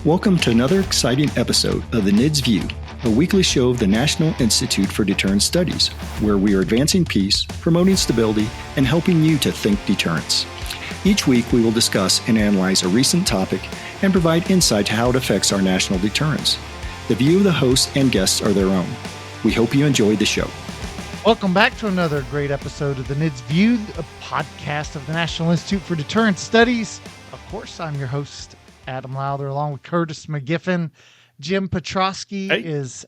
Welcome to another exciting episode of the NIDS View, a weekly show of the National Institute for Deterrence Studies, where we are advancing peace, promoting stability, and helping you to think deterrence. Each week, we will discuss and analyze a recent topic and provide insight to how it affects our national deterrence. The view of the hosts and guests are their own. We hope you enjoyed the show. Welcome back to another great episode of the NIDS View, a podcast of the National Institute for Deterrence Studies. Of course, I'm your host, Adam Lowther, along with Curtis McGiffin. Jim Petrosky is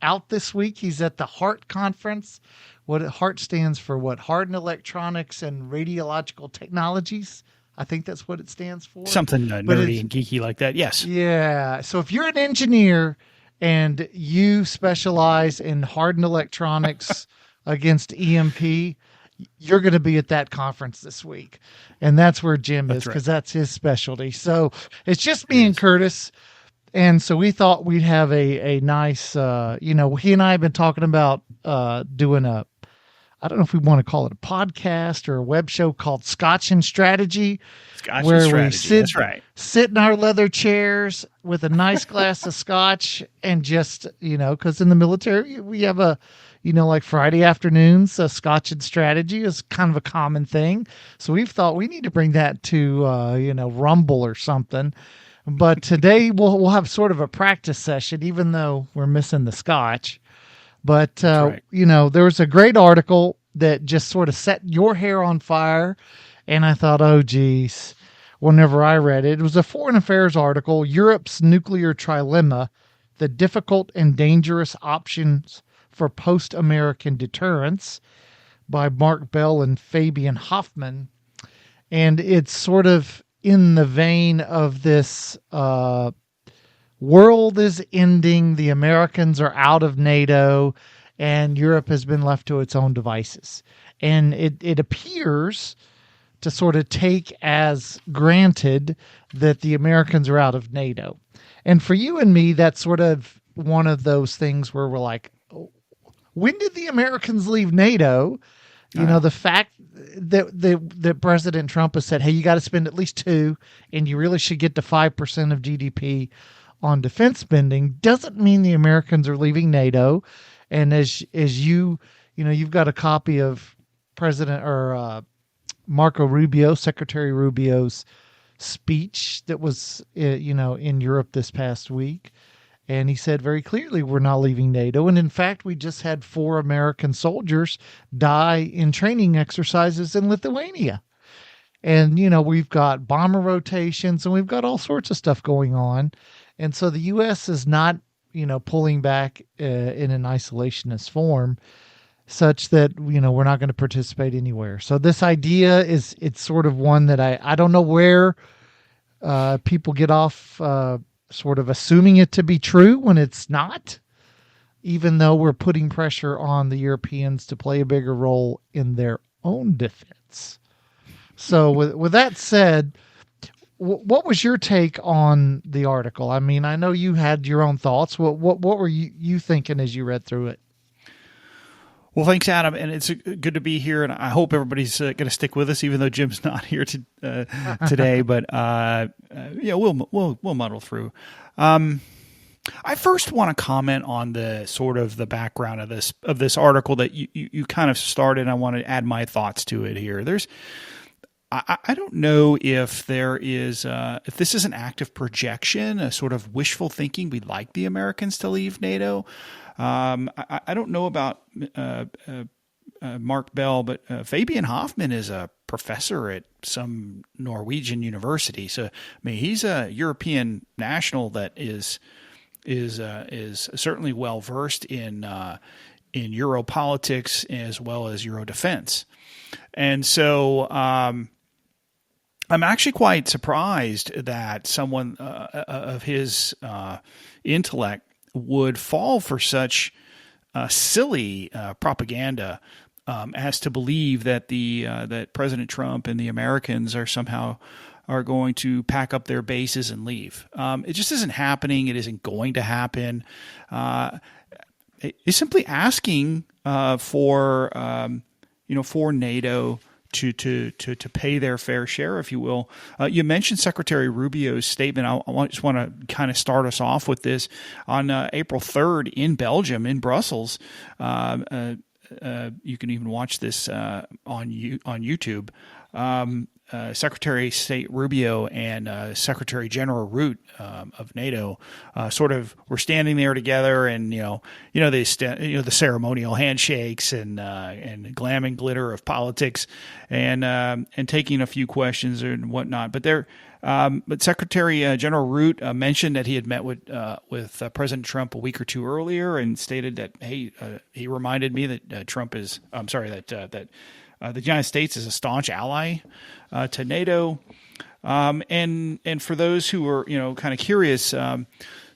out this week. He's at the HART conference. What HART stands for, what? Hardened Electronics and Radiological Technologies. I think that's what it stands for. Something nerdy and geeky like that, yes. Yeah. So if you're an engineer and you specialize in hardened electronics against EMP, you're going to be at that conference this week. And that's where Jim is, because that's his specialty. So it's just me and Curtis. And so we thought we'd have a nice, he and I have been talking about doing I don't know if we want to call it a podcast or a web show called Scotch and Strategy. We sit in our leather chairs with a nice glass of scotch and just, because in the military we have like Friday afternoons, Scotch and Strategy is kind of a common thing. So we've thought we need to bring that to, Rumble or something. But today we'll have sort of a practice session, even though we're missing the scotch. But, there was a great article that just sort of set your hair on fire. And I thought, oh, geez, whenever I read it, it was a foreign affairs article, Europe's Nuclear Trilemma, the difficult and dangerous options for post-American deterrence by Mark Bell and Fabian Hoffmann. And it's sort of in the vein of this world is ending, the Americans are out of NATO, and Europe has been left to its own devices. And it appears to sort of take as granted that the Americans are out of NATO. And for you and me, that's sort of one of those things where we're like, when did the Americans leave NATO? The fact that President Trump has said, hey, you got to spend at least 2%, and you really should get to 5% of GDP on defense spending, doesn't mean the Americans are leaving NATO. And as you've got a copy of Marco Rubio, Secretary Rubio's speech that was, in Europe this past week. And he said very clearly, we're not leaving NATO. And in fact, we just had 4 American soldiers die in training exercises in Lithuania. And, we've got bomber rotations and we've got all sorts of stuff going on. And so the U.S. is not, pulling back in an isolationist form such that, we're not going to participate anywhere. So this idea it's sort of one that I don't know where people get off sort of assuming it to be true when it's not, even though we're putting pressure on the Europeans to play a bigger role in their own defense. So with that said, what was your take on the article? I mean, I know you had your own thoughts. What were you thinking as you read through it? Well, thanks, Adam, and it's good to be here, and I hope everybody's going to stick with us, even though Jim's not here today. But we'll muddle through. I first want to comment on the sort of the background of this article that you kind of started. I want to add my thoughts to it here. I don't know if there is if this is an act of projection, a sort of wishful thinking. We'd like the Americans to leave NATO. I don't know about Mark Bell, but Fabian Hoffmann is a professor at some Norwegian university. So, I mean, he's a European national that is certainly well versed in Euro politics as well as Euro defense. And so, I'm actually quite surprised that someone of his intellect would fall for such silly propaganda as to believe that that President Trump and the Americans are going to pack up their bases and leave. It just isn't happening. It isn't going to happen. It's simply asking for NATO to pay their fair share, if you will. You mentioned Secretary Rubio's statement. Just want to kind of start us off with this. On April 3rd in Belgium, in Brussels, you can even watch this on YouTube. Secretary of State Rubio and Secretary General Root of NATO sort of were standing there together, and the ceremonial handshakes and glam and glitter of politics, and taking a few questions and whatnot. But Secretary General Root mentioned that he had met with President Trump a week or two earlier, and stated that, hey, he reminded me that that the United States is a staunch ally to NATO, and for those who are kind of curious, so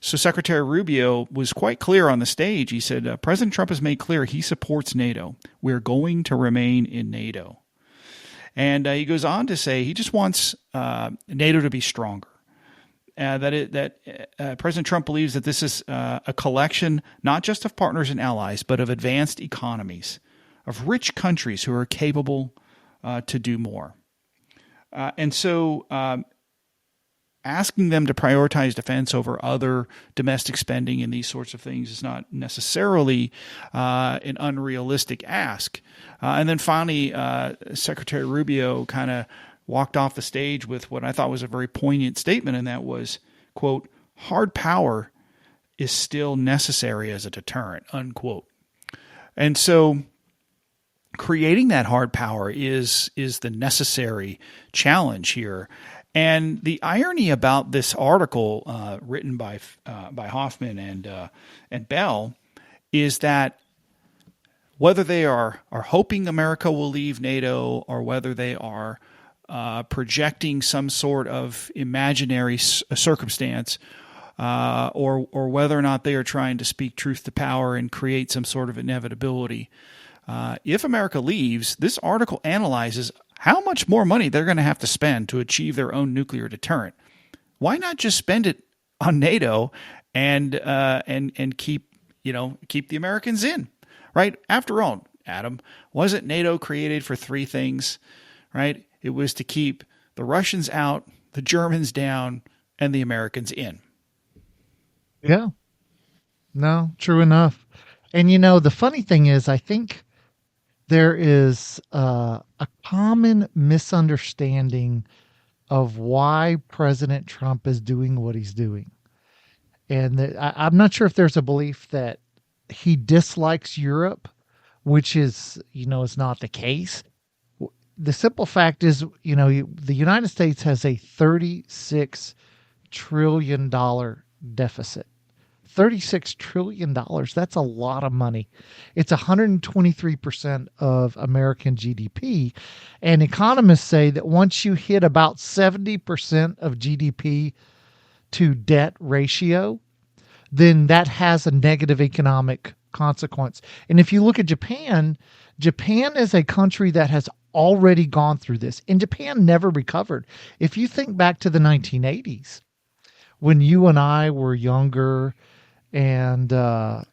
Secretary Rubio was quite clear on the stage. He said, President Trump has made clear he supports NATO. We're going to remain in NATO, and he goes on to say he just wants NATO to be stronger. President Trump believes that this is a collection not just of partners and allies, but of advanced economies, of rich countries who are capable to do more. And so asking them to prioritize defense over other domestic spending and these sorts of things is not necessarily an unrealistic ask. And then finally, Secretary Rubio kind of walked off the stage with what I thought was a very poignant statement, and that was, quote, hard power is still necessary as a deterrent, unquote. And so creating that hard power is the necessary challenge here. And the irony about this article written by Hoffmann and Bell is that whether they are hoping America will leave NATO, or whether they are projecting some sort of imaginary circumstance, or whether or not they are trying to speak truth to power and create some sort of inevitability, if America leaves, this article analyzes how much more money they're going to have to spend to achieve their own nuclear deterrent. Why not just spend it on NATO and keep the Americans in, right? After all, Adam, wasn't NATO created for three things, right? It was to keep the Russians out, the Germans down, and the Americans in. Yeah. No, true enough. And the funny thing is, I think there is a common misunderstanding of why President Trump is doing what he's doing. And I'm not sure if there's a belief that he dislikes Europe, which is not the case. The simple fact is, the United States has a $36 trillion deficit. $36 trillion. That's a lot of money. It's 123% of American GDP. And economists say that once you hit about 70% of GDP to debt ratio, then that has a negative economic consequence. And if you look at Japan, Japan is a country that has already gone through this, and Japan never recovered. If you think back to the 1980s, when you and I were younger, and I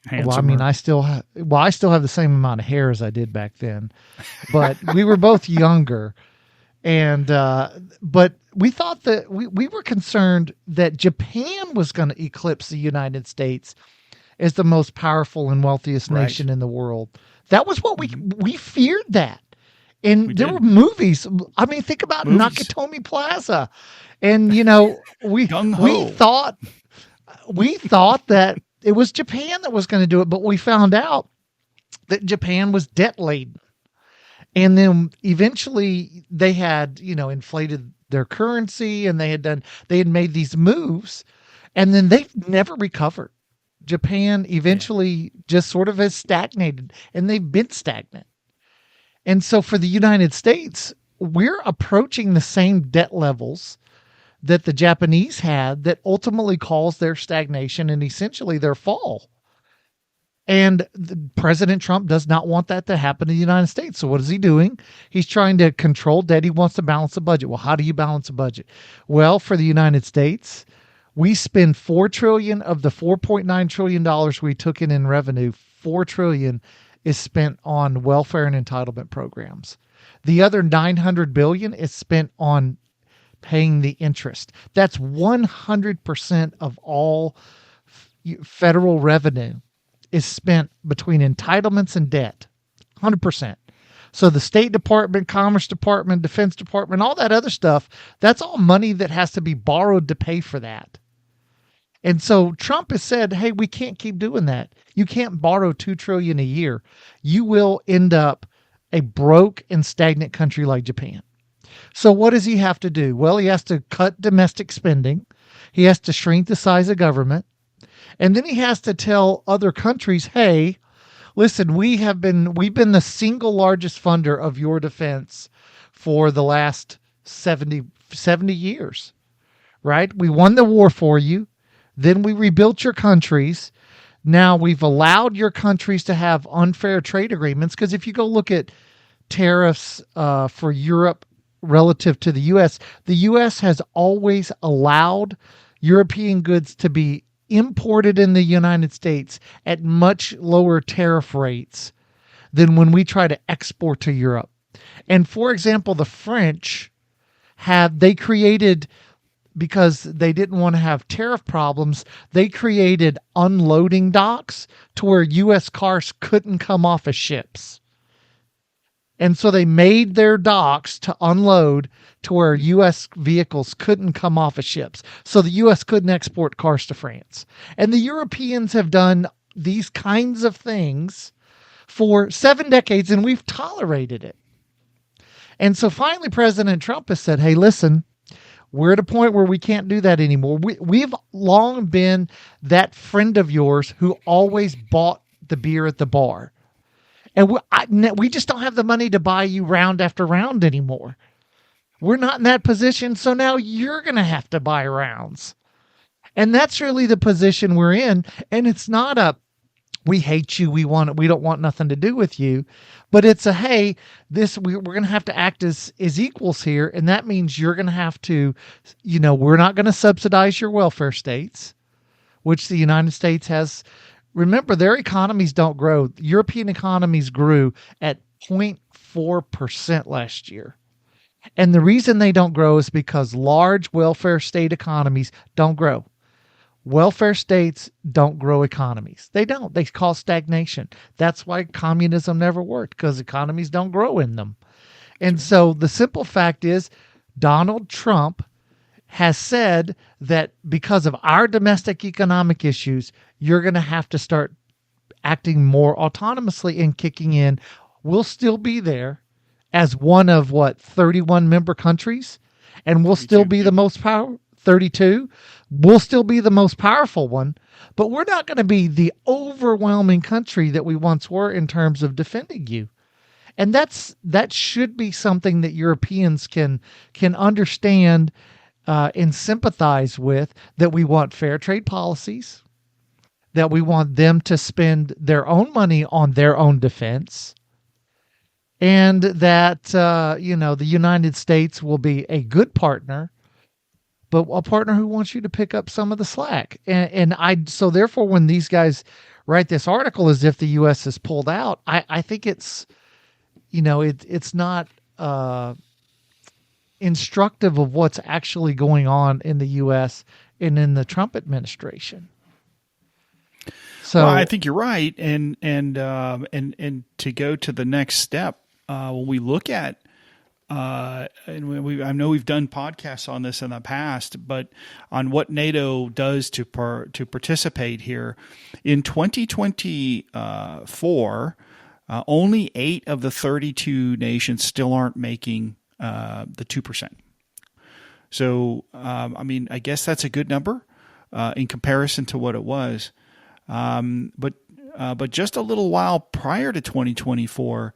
still have the same amount of hair as I did back then, but we were both younger, and but we thought that we were concerned that Japan was going to eclipse the United States as the most powerful and wealthiest nation in the world. That was what we feared that. And there were movies. I mean, think about Nakatomi Plaza. And, we thought that it was Japan that was going to do it, but we found out that Japan was debt laden. And then eventually they had, inflated their currency, and they had made these moves, and then they've never recovered. Japan eventually just sort of has stagnated, and they've been stagnant. And so for the United States, we're approaching the same debt levels that the Japanese had, that ultimately caused their stagnation and essentially their fall. And President Trump does not want that to happen in the United States. So what is he doing? He's trying to control debt. He wants to balance the budget. Well, how do you balance a budget? Well, for the United States, we spend $4 trillion of the $4.9 trillion we took in revenue. $4 trillion is spent on welfare and entitlement programs. The other $900 billion is spent on paying the interest. That's 100% of all federal revenue is spent between entitlements and debt. 100%. So the State Department, Commerce Department, Defense Department, all that other stuff, that's all money that has to be borrowed to pay for that. And so Trump has said, hey, we can't keep doing that. You can't borrow $2 trillion a year. You will end up a broke and stagnant country like Japan. So what does he have to do? Well, he has to cut domestic spending. He has to shrink the size of government. And then he has to tell other countries, hey, listen, we've been the single largest funder of your defense for the last 70 years, right? We won the war for you. Then we rebuilt your countries. Now we've allowed your countries to have unfair trade agreements. Because if you go look at tariffs for Europe relative to the U.S. has always allowed European goods to be imported in the United States at much lower tariff rates than when we try to export to Europe. And for example, the French created, because they didn't want to have tariff problems, they created unloading docks to where U.S. cars couldn't come off of ships. And so they made their docks to unload to where U.S. vehicles couldn't come off of ships. So the U.S. couldn't export cars to France. And the Europeans have done these kinds of things for 7 decades, and we've tolerated it. And so finally, President Trump has said, hey, listen, we're at a point where we can't do that anymore. We've long been that friend of yours who always bought the beer at the bar. And we just don't have the money to buy you round after round anymore. We're not in that position, so now you're going to have to buy rounds. And that's really the position we're in. And it's not a, we hate you, we don't want nothing to do with you. But it's a, hey, we're going to have to act as equals here. And that means you're going to have to, we're not going to subsidize your welfare states, which the United States has. Remember, their economies don't grow. European economies grew at 0.4% last year. And the reason they don't grow is because large welfare state economies don't grow. Welfare states don't grow economies. They don't. They cause stagnation. That's why communism never worked, because economies don't grow in them. And so the simple fact is Donald Trump has said that because of our domestic economic issues, you're going to have to start acting more autonomously and kicking in. We'll still be there as one of 31 member countries, and we'll still be the most powerful. 32. We'll still be the most powerful one, but we're not going to be the overwhelming country that we once were in terms of defending you. And that should be something that Europeans can understand and sympathize with, that we want fair trade policies, that we want them to spend their own money on their own defense, and that, the United States will be a good partner, but a partner who wants you to pick up some of the slack. So therefore, when these guys write this article as if the U.S. has pulled out, I think it's, it's not instructive of what's actually going on in the U.S. and in the Trump administration. So I think you're right, and to go to the next step, when we look at, I know we've done podcasts on this in the past, but on what NATO does to participate here in 2024, only 8 of the 32 nations still aren't making the 2%. So, I guess that's a good number in comparison to what it was. But just a little while prior to 2024,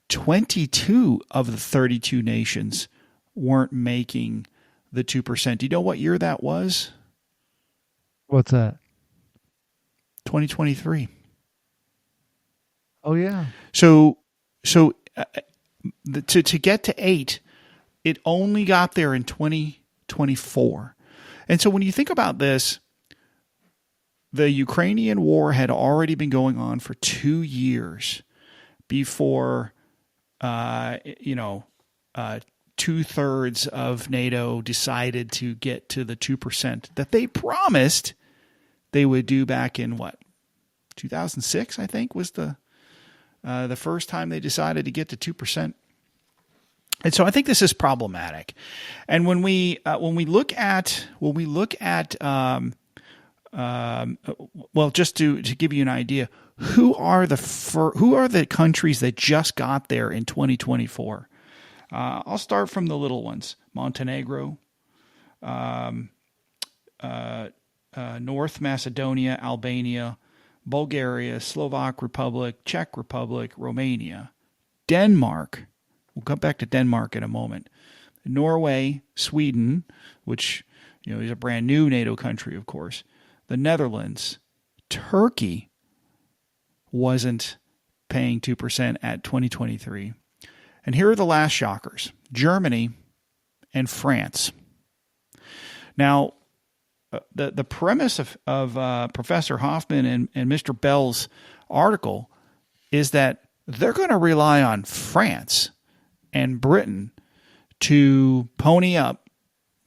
22 of the 32 nations weren't making the 2%. Do you know what year that was? What's that? 2023. Oh yeah. So to get to 8, it only got there in 2024. And so when you think about this, the Ukrainian war had already been going on for 2 years before, 2/3 of NATO decided to get to the 2% that they promised they would do back in 2006, I think, was the first time they decided to get to 2%. And so I think this is problematic. And when we look at just to give you an idea, who are the countries that just got there in 2024? I'll start from the little ones: Montenegro, North Macedonia, Albania, Bulgaria, Slovak Republic, Czech Republic, Romania, Denmark. We'll come back to Denmark in a moment. Norway, Sweden, which is a brand new NATO country, of course. The Netherlands, Turkey wasn't paying 2% at 2023. And here are the last shockers: Germany and France. Now, the premise of Professor Hoffmann and Mr. Bell's article is that they're going to rely on France and Britain to pony up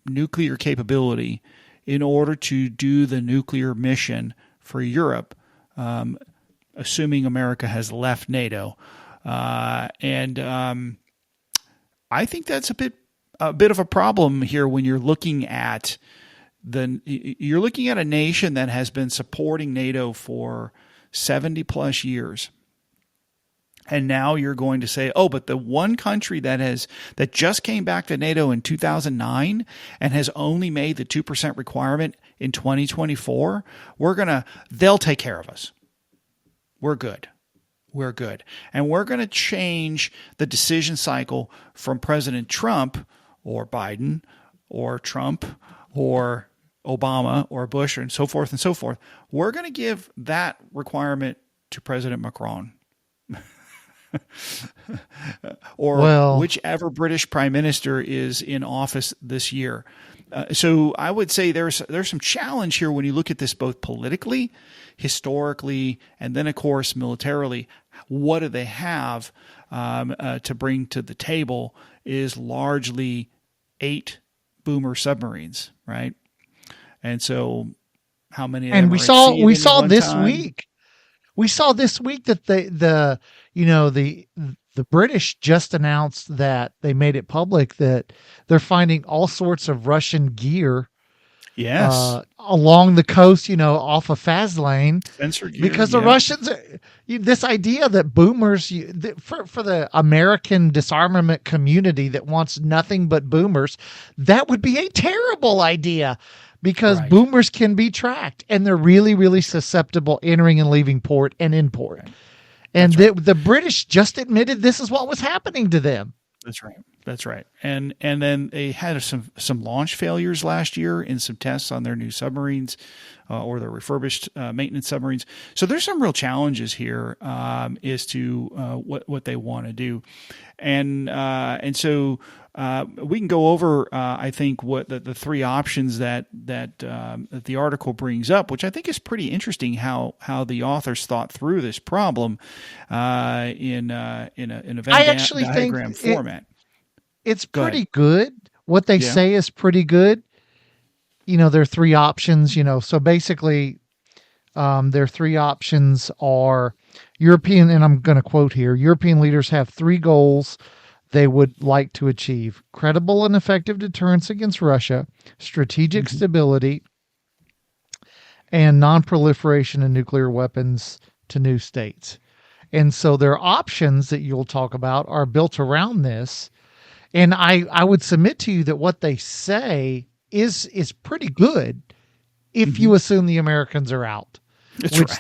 nuclear capability in order to do the nuclear mission for Europe, assuming America has left NATO. And I think that's a bit of a problem here when you're looking at a nation that has been supporting NATO for 70 plus years. And now you're going to say, oh, but the one country that just came back to NATO in 2009 and has only made the 2% requirement in 2024, they'll take care of us. We're good. And we're going to change the decision cycle from President Trump or Biden or Trump or Obama or Bush and so forth and so forth. We're going to give that requirement to President Macron. or whichever British prime minister is in office this year. So I would say there's some challenge here when you look at this both politically, historically, and then, of course, militarily. What do they have to bring to the table is largely 8 boomer submarines, right? And so how many of them we saw this week. We saw this week that the British just announced that they made it public that they're finding all sorts of Russian gear, along the coast, off of Faslane, sensor gear, because the Russians. This idea that boomers, for the American disarmament community that wants nothing but boomers, that would be a terrible idea. Because boomers can be tracked, and they're really, really susceptible entering and leaving port and in port. Right. And the British just admitted this is what was happening to them. That's right. And then they had some launch failures last year in some tests on their new submarines or their refurbished maintenance submarines. So there's some real challenges here as to what they want to do. And so we can go over, I think, what the 3 options that the article brings up, which I think is pretty interesting. How the authors thought through this problem in a Venn diagram format. It's pretty good. What they say is pretty good. There are 3 options. So basically, their 3 options are European, and I'm going to quote here: European leaders have 3 goals they would like to achieve: credible and effective deterrence against Russia, strategic stability, and non-proliferation of nuclear weapons to new states. And so their options that you'll talk about are built around this. And I would submit to you that what they say is pretty good if you assume the Americans are out.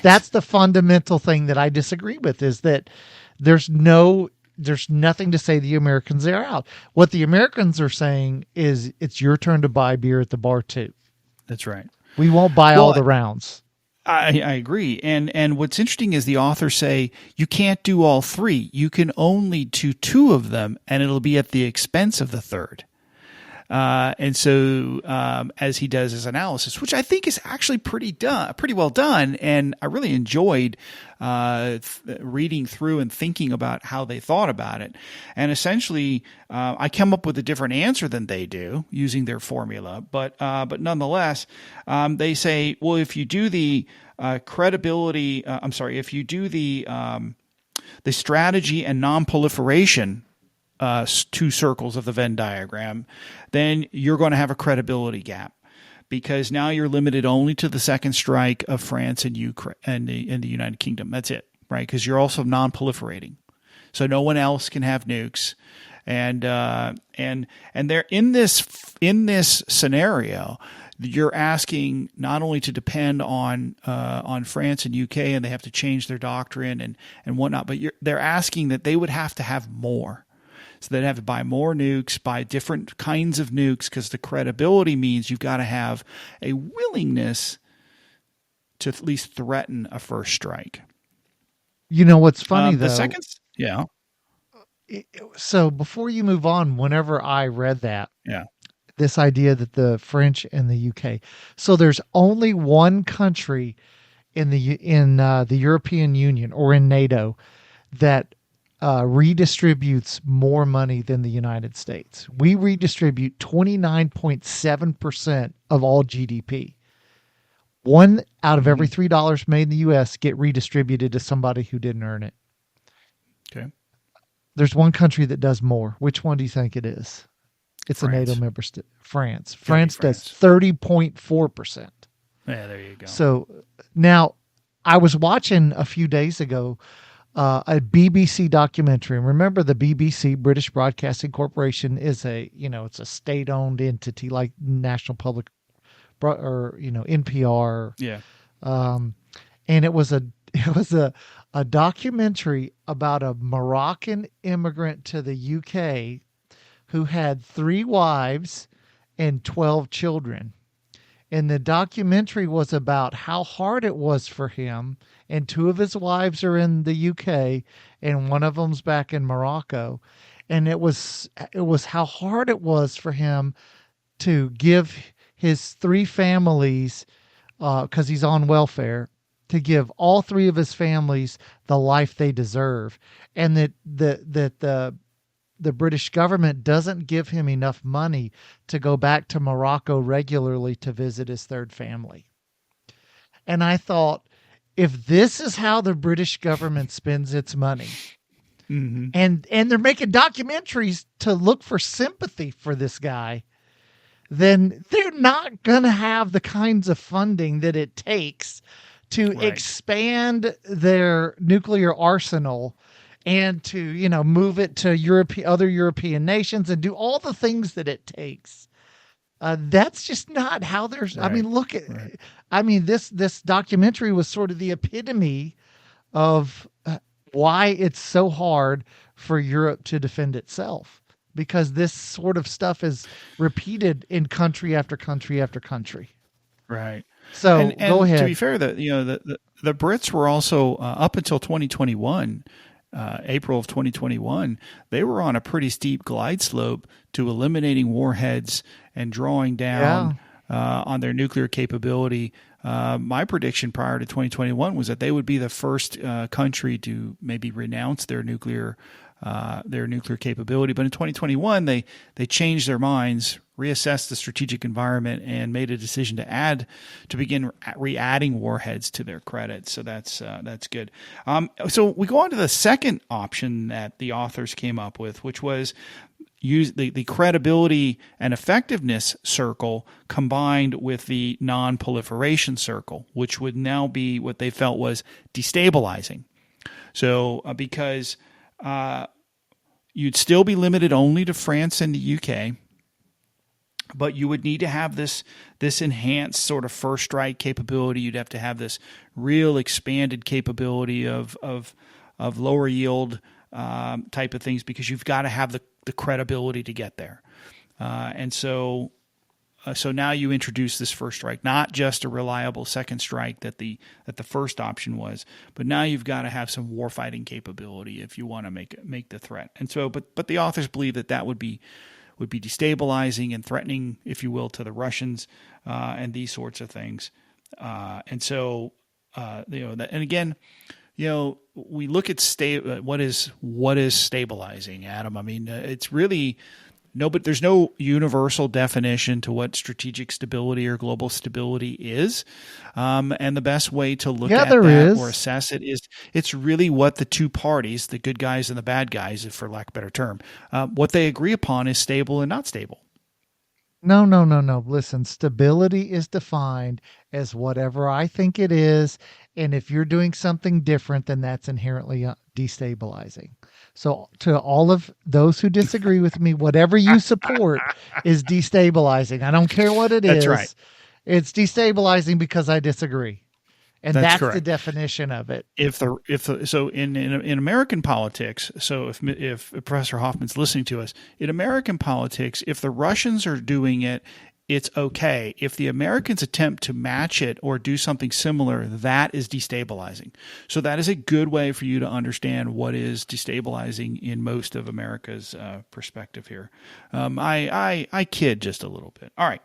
That's the fundamental thing that I disagree with, is that there's nothing to say the Americans are out. What the Americans are saying is it's your turn to buy beer at the bar too. That's right. We won't buy all the rounds. I agree. And what's interesting is the authors say you can't do all 3. You can only do 2 of them, and it'll be at the expense of the third. And so as he does his analysis, which I think is actually pretty well done, and I really enjoyed reading through and thinking about how they thought about it. And essentially, I come up with a different answer than they do using their formula, but nonetheless, they say, well, if you do the if you do the strategy and non-proliferation two circles of the Venn diagram, then you're going to have a credibility gap, because now you're limited only to the second strike of France and Ukraine and the United Kingdom. That's it, right? Because you're also non-proliferating, so no one else can have nukes, and they're in this scenario. You're asking not only to depend on France and UK, and they have to change their doctrine and whatnot, but they're asking that they would have to have more. So they'd have to buy more nukes, buy different kinds of nukes, because the credibility means you've got to have a willingness to at least threaten a first strike. You know what's funny, though? The second, yeah. So before you move on, whenever I read that, Yeah. this idea that the French and the UK, so there's only one country in the European Union or in NATO that redistributes more money than the United States. We redistribute 29.7% of all GDP. One out of every $3 made in the U.S. get redistributed to somebody who didn't earn it. Okay. There's one country that does more. Which one do you think it is? It's France. A NATO member state. France. France does 30.4%. Yeah, there you go. So now I was watching a few days ago a BBC documentary. And remember, the BBC, British Broadcasting Corporation, is it's a state-owned entity like National Public or NPR. Yeah. And it was a documentary about a Moroccan immigrant to the UK who had 3 wives and 12 children. And the documentary was about how hard it was for him. And 2 of his wives are in the UK and one of them's back in Morocco. And it was how hard it was for him to give his 3 families, because he's on welfare, to give all 3 of his families the life they deserve. And that the British government doesn't give him enough money to go back to Morocco regularly to visit his 3rd family. And I thought, if this is how the British government spends its money, and they're making documentaries to look for sympathy for this guy, then they're not going to have the kinds of funding that it takes to expand their nuclear arsenal and to, move it to other European nations and do all the things that it takes. That's just not how there's, Right. I mean, look at, I mean, this documentary was sort of the epitome of why it's so hard for Europe to defend itself, because this sort of stuff is repeated in country after country after country. Right. So and go ahead. To be fair, the Brits were also up until 2021, April of 2021, they were on a pretty steep glide slope to eliminating warheads and drawing down on their nuclear capability. My prediction prior to 2021 was that they would be the first country to maybe renounce their nuclear capability. But in 2021, they changed their minds, reassessed the strategic environment, and made a decision to begin re-adding warheads to their credit. So that's good. So we go on to the second option that the authors came up with, which was use the credibility and effectiveness circle combined with the non-proliferation circle, which would now be what they felt was destabilizing. So because you'd still be limited only to France and the UK, but you would need to have this enhanced sort of first strike capability. You'd have to have this real expanded capability of lower yield type of things, because you've got to have the credibility to get there. And so now you introduce this first strike, not just a reliable second strike that the first option was, but now you've got to have some warfighting capability if you want to make the threat. And so, but the authors believe that would be would be destabilizing and threatening, if you will, to the Russians and these sorts of things. And so, and again, we look at what is stabilizing, Adam. I mean, it's really but there's no universal definition to what strategic stability or global stability is. And the best way to look at that or assess it is it's really what the two parties, the good guys and the bad guys, for lack of a better term, what they agree upon is stable and not stable. No. Listen, stability is defined as whatever I think it is. And if you're doing something different, then that's inherently destabilizing. So to all of those who disagree with me, whatever you support is destabilizing. I don't care what it is. That's right. It's destabilizing because I disagree. And that's correct. The definition of it. So in American politics, so if Professor Hoffmann's listening to us, in American politics, if the Russians are doing it, it's okay. If the Americans attempt to match it or do something similar, that is destabilizing. So that is a good way for you to understand what is destabilizing in most of America's perspective here. I kid just a little bit. All right.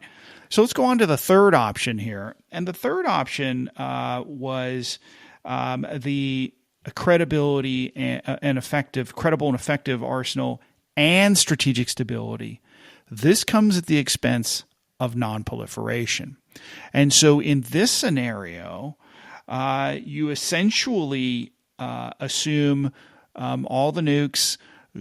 So let's go on to the third option here. And the third option was the credibility and credible and effective arsenal and strategic stability. This comes at the expense of nonproliferation. And so in this scenario, you essentially assume all the nukes,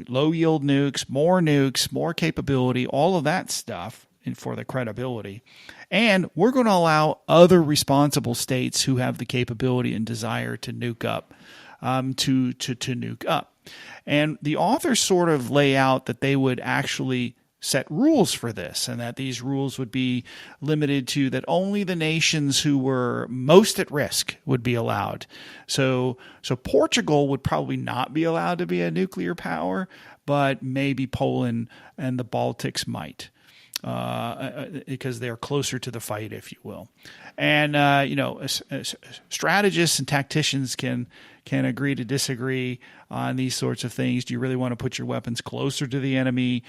low-yield nukes, more capability, all of that stuff for the credibility. And we're going to allow other responsible states who have the capability and desire to nuke up to nuke up. And the authors sort of lay out that they would actually set rules for this, and that these rules would be limited to that only the nations who were most at risk would be allowed. So Portugal would probably not be allowed to be a nuclear power, but maybe Poland and the Baltics might, because they're closer to the fight, if you will. And strategists and tacticians can agree to disagree on these sorts of things. Do you really want to put your weapons closer to the enemy?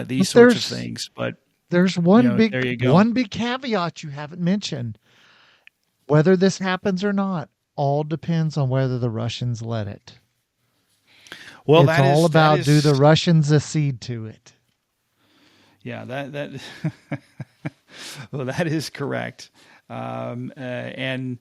These sorts of things. But there's one big caveat you haven't mentioned. Whether this happens or not, all depends on whether the Russians let it. Well, it's all about do the Russians accede to it? Yeah, that well, that is correct. And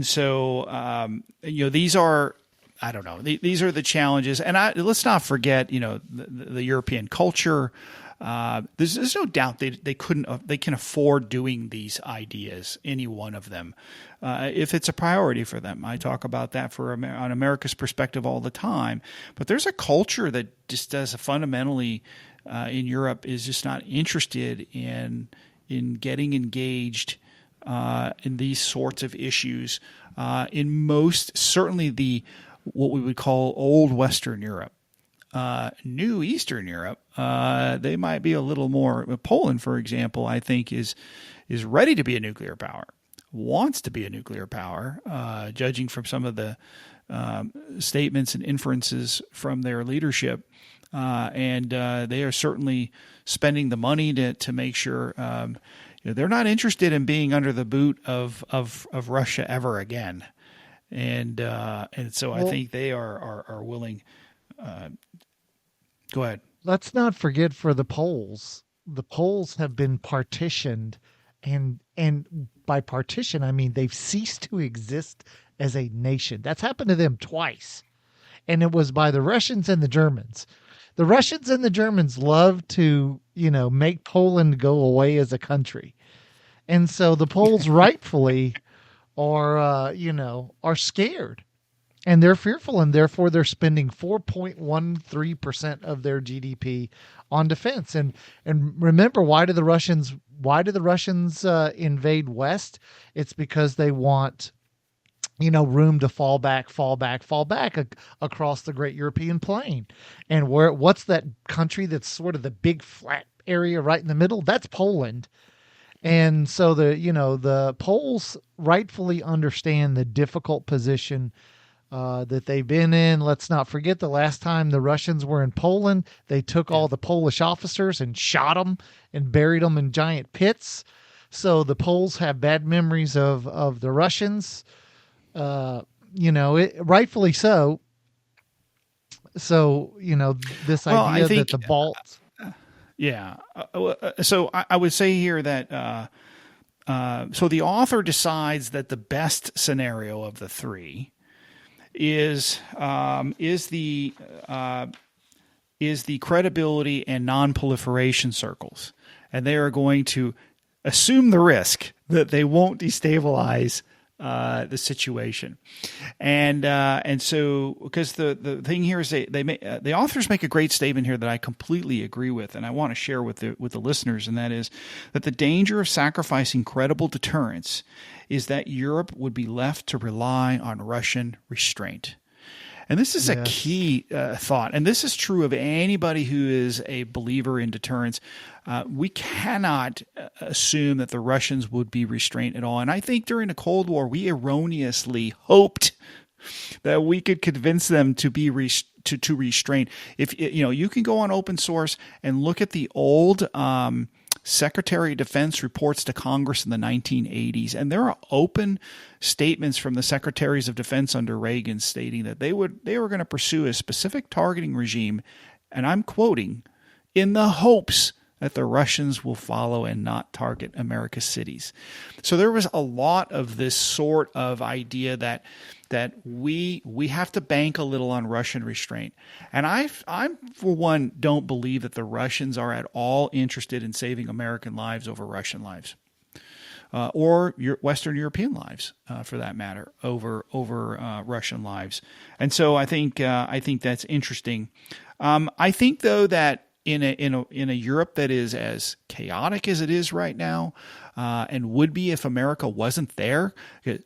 so these are, I don't know, these are the challenges. And let's not forget, the European culture. There's no doubt they can afford doing these ideas, any one of them, if it's a priority for them. I talk about that on America's perspective all the time. But there's a culture that just does fundamentally in Europe is just not interested in getting engaged in these sorts of issues. In most, certainly what we would call old Western Europe. New Eastern Europe, they might be a little more. Poland, for example, I think is ready to be a nuclear power, wants to be a nuclear power, judging from some of the statements and inferences from their leadership, and they are certainly spending the money to make sure they're not interested in being under the boot of Russia ever again, and so I think they are willing. Go ahead. Let's not forget for the Poles. The Poles have been partitioned, and by partition I mean they've ceased to exist as a nation. That's happened to them twice, and it was by the Russians and the Germans. The Russians and the Germans love to, make Poland go away as a country, and so the Poles rightfully are scared. And they're fearful, and therefore they're spending 4.13% of their GDP on defense. And remember, why do the Russians invade West? It's because they want, room to fall back across the great European plain. And what's that country that's sort of the big flat area right in the middle? That's Poland. And so the Poles rightfully understand the difficult position that they've been in. Let's not forget the last time the Russians were in Poland, they took all the Polish officers and shot them and buried them in giant pits. So the Poles have bad memories of the Russians, rightfully so. So, this idea that the Balts. Yeah. So I would say here that so the author decides that the best scenario of the three is the credibility and non-proliferation circles, and they are going to assume the risk that they won't destabilize the situation, and so because the thing here is the authors make a great statement here that I completely agree with, and I want to share with the listeners, and that is that the danger of sacrificing credible deterrence is that Europe would be left to rely on Russian restraint. And this is a key thought, and this is true of anybody who is a believer in deterrence. We cannot assume that the Russians would be restrained at all. And I think during the Cold War, we erroneously hoped that we could convince them to be to restrain. If you can go on open source and look at the old Secretary of Defense reports to Congress in the 1980s, and there are open statements from the Secretaries of Defense under Reagan stating that they were going to pursue a specific targeting regime, and I'm quoting, in the hopes that the Russians will follow and not target America's cities. So there was a lot of this sort of idea that we have to bank a little on Russian restraint. And I for one don't believe that the Russians are at all interested in saving American lives over Russian lives, or Western European lives, for that matter, over Russian lives. And so I think that's interesting. I think though that in a Europe that is as chaotic as it is right now, and would be if America wasn't there,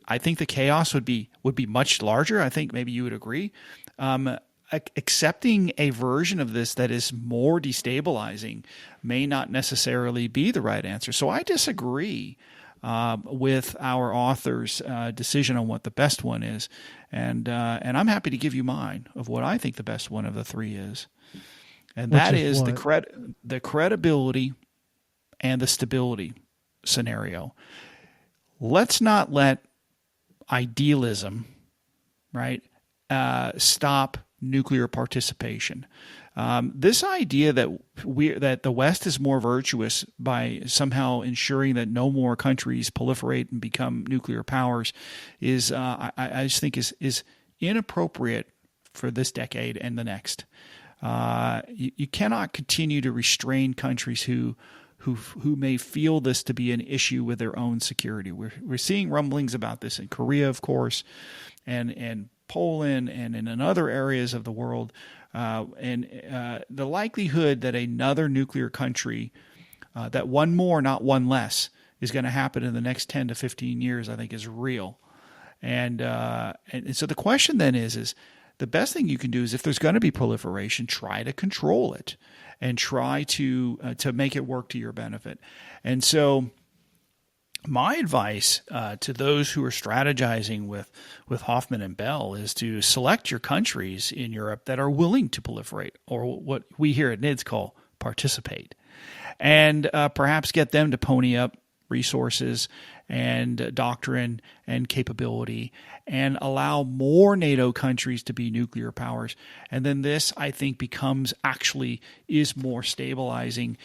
I think the chaos would be much larger. I think maybe you would agree. Accepting a version of this that is more destabilizing may not necessarily be the right answer. So I disagree with our author's decision on what the best one is, and I'm happy to give you mine of what I think the best one of the three is. And that is the credibility and the stability scenario. Let's not let idealism, right, stop nuclear participation. This idea that the West is more virtuous by somehow ensuring that no more countries proliferate and become nuclear powers is, I just think, is inappropriate for this decade and the next. You cannot continue to restrain countries who may feel this to be an issue with their own security. We're seeing rumblings about this in Korea, of course, and Poland, and in other areas of the world. And the likelihood that another nuclear country, that one more, not one less, is going to happen in the next 10 to 15 years, I think, is real. And so the question then is the best thing you can do is, if there's going to be proliferation, try to control it and try to make it work to your benefit. And so my advice to those who are strategizing with Hoffmann and Bell is to select your countries in Europe that are willing to proliferate, or what we here at NIDS call participate, and perhaps get them to pony up resources and doctrine and capability, and allow more NATO countries to be nuclear powers. And then this, I think, is more stabilizing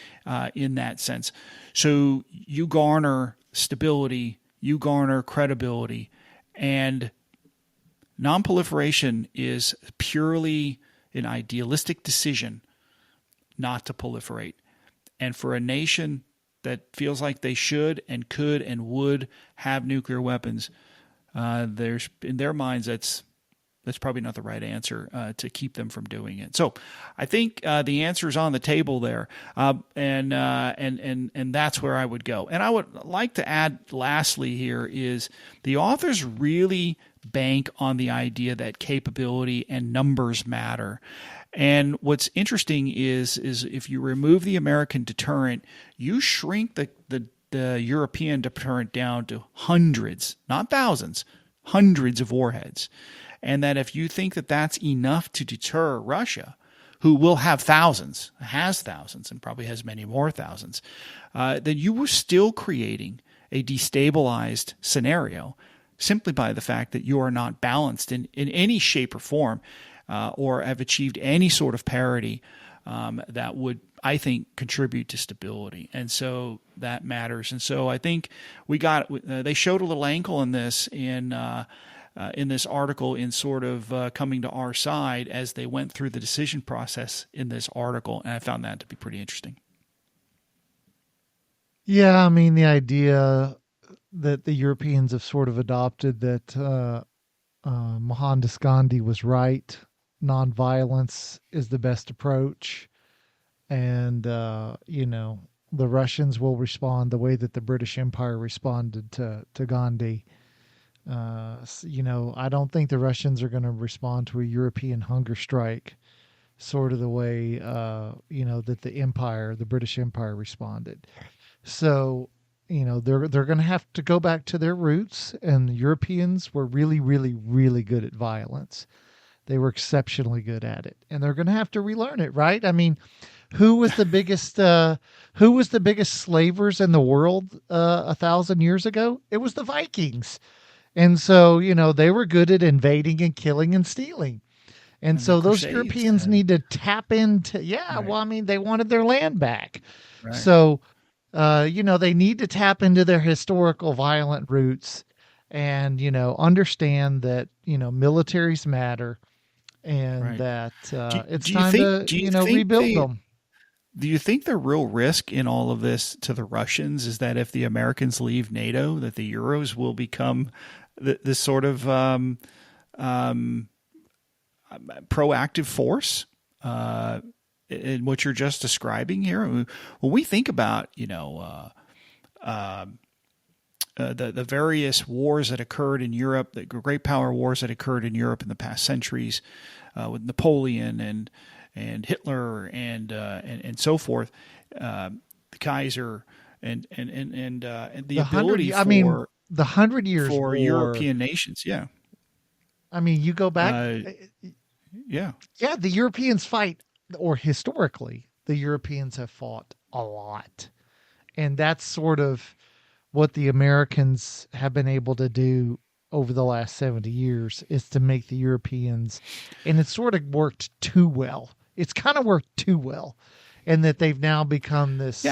in that sense. So you garner stability, you garner credibility, and non-proliferation is purely an idealistic decision not to proliferate. And for a nation that feels like they should and could and would have nuclear weapons, there's, in their minds, that's probably not the right answer to keep them from doing it. So I think the answer is on the table there, and that's where I would go. And I would like to add, lastly, here is the authors really bank on the idea that capability and numbers matter. And what's interesting is if you remove the American deterrent, you shrink the European deterrent down to hundreds, not thousands, hundreds of warheads. and that if you think that that's enough to deter Russia, who will have thousands, has thousands, and probably has many more thousands, then you were still creating a destabilized scenario simply by the fact that you are not balanced in any shape or form, or have achieved any sort of parity that would, I think, contribute to stability. And so that matters. And so I think they showed a little ankle in this in this article in sort of coming to our side as they went through the decision process in this article. And I found that to be pretty interesting. Yeah, I mean, the idea that the Europeans have sort of adopted that Mohandas Gandhi was right. Nonviolence is the best approach. And, the Russians will respond the way that the British Empire responded to Gandhi. I don't think the Russians are going to respond to a European hunger strike sort of the way, that the British Empire responded. So, they're going to have to go back to their roots, and the Europeans were really, really, really good at violence. They were exceptionally good at it, and they're going to have to relearn it, right? I mean, who was the biggest slavers in the world 1,000 years ago? It was the Vikings. And so, they were good at invading and killing and stealing. And so those Europeans need to tap into, Right. well, I mean, they wanted their land back. Right. So, they need to tap into their historical violent roots and, understand that, militaries matter and Right. that it's do you time think- to rebuild them. Do you think the real risk in all of this to the Russians is that if the Americans leave NATO, that the Euros will become this sort of proactive force in what you're just describing here? When we think about, the various wars that occurred in Europe, the great power wars that occurred in Europe in the past centuries, with Napoleon and Hitler and so forth, the Kaiser and the ability the 100 Years' for War, European nations. Yeah. I mean, you go back. Yeah. Yeah, the Europeans fight, or historically, the Europeans have fought a lot. And that's sort of what the Americans have been able to do over the last 70 years is to make the Europeans, and it's sort of worked too well. It's kind of worked too well. And that they've now become this,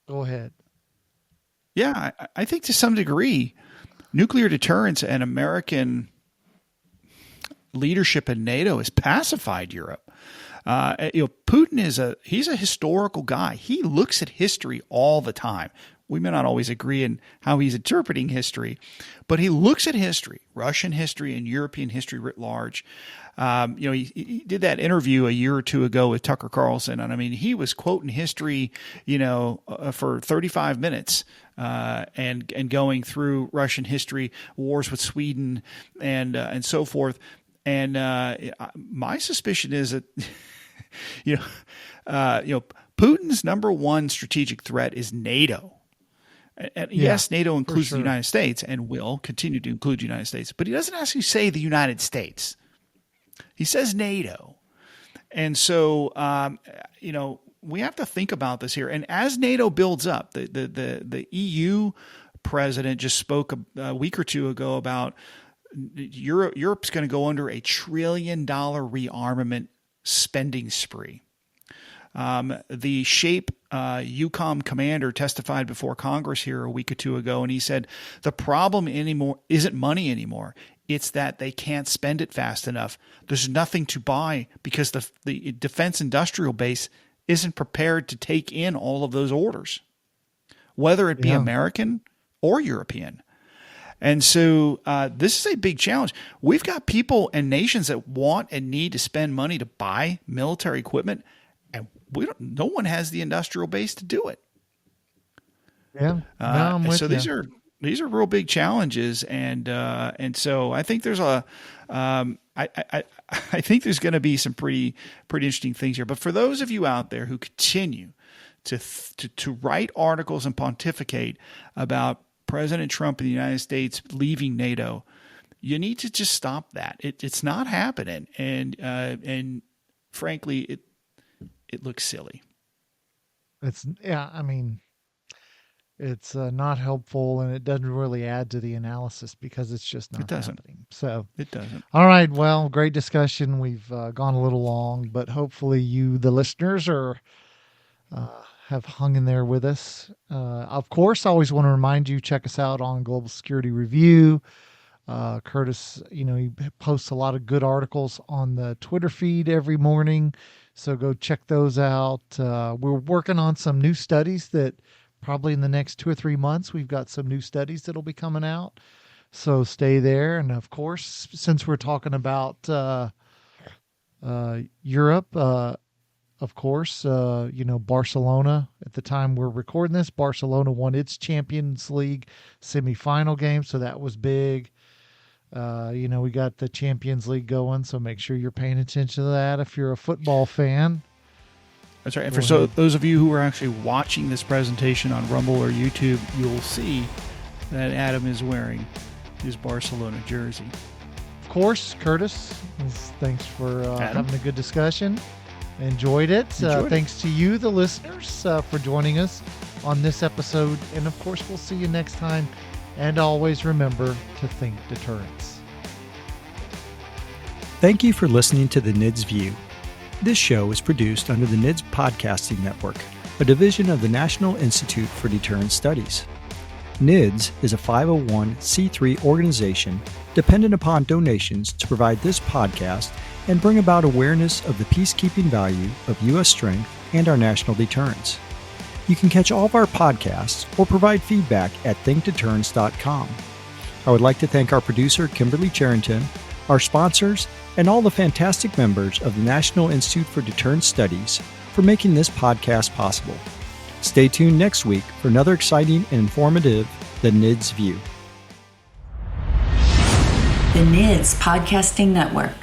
go ahead. Yeah, I think to some degree, nuclear deterrence and American leadership in NATO has pacified Europe. Putin he's a historical guy. He looks at history all the time. We may not always agree in how he's interpreting history, but he looks at history, Russian history and European history writ large. He did that interview a year or two ago with Tucker Carlson, and I mean, he was quoting history, for 35 minutes, and going through Russian history, wars with Sweden, and so forth. And my suspicion is that, Putin's number one strategic threat is NATO. And yes, NATO includes the United States and will continue to include the United States, but he doesn't actually say the United States. He says NATO. And so, we have to think about this here. And as NATO builds up, the EU president just spoke a week or two ago about Europe's going to go under $1 trillion rearmament spending spree. The SHAPE EUCOM commander testified before Congress here a week or two ago, and he said the problem isn't money anymore. It's that they can't spend it fast enough. There's nothing to buy because the defense industrial base isn't prepared to take in all of those orders, whether it be American or European. And so this is a big challenge. We've got people and nations that want and need to spend money to buy military equipment, and no one has the industrial base to do it. Yeah. I'm with so you. These are real big challenges, and so I think there's I think there's going to be some pretty interesting things here. But for those of you out there who continue to write articles and pontificate about President Trump in the United States leaving NATO, you need to just stop that. It's not happening, and frankly, it looks silly. It's not helpful, and it doesn't really add to the analysis because it's just not happening. So it doesn't. All right. Well, great discussion. We've gone a little long, but hopefully you, the listeners, have hung in there with us. Of course, I always want to remind you, check us out on Global Security Review. Curtis, he posts a lot of good articles on the Twitter feed every morning. So go check those out. We're working on some new studies that probably in the next 2 or 3 months, we've got some new studies that'll be coming out. So stay there. And of course, since we're talking about Europe, of course, Barcelona, at the time we're recording this, Barcelona won its Champions League semifinal game. So that was big. We got the Champions League going. So make sure you're paying attention to that if you're a football fan. That's right. And for those of you who are actually watching this presentation on Rumble or YouTube, you'll see that Adam is wearing his Barcelona jersey. Of course, Curtis, thanks for having a good discussion. Enjoyed it. Thanks to you, the listeners, for joining us on this episode. And of course, we'll see you next time. And always remember to think deterrence. Thank you for listening to the NIDS View. This show is produced under the NIDS Podcasting Network, a division of the National Institute for Deterrence Studies. NIDS is a 501c3 organization dependent upon donations to provide this podcast and bring about awareness of the peacekeeping value of U.S. strength and our national deterrence. You can catch all of our podcasts or provide feedback at thinkdeterrence.com. I would like to thank our producer, Kimberly Charrington, our sponsors, and all the fantastic members of the National Institute for Deterrence Studies for making this podcast possible. Stay tuned next week for another exciting and informative The NIDS View. The NIDS Podcasting Network.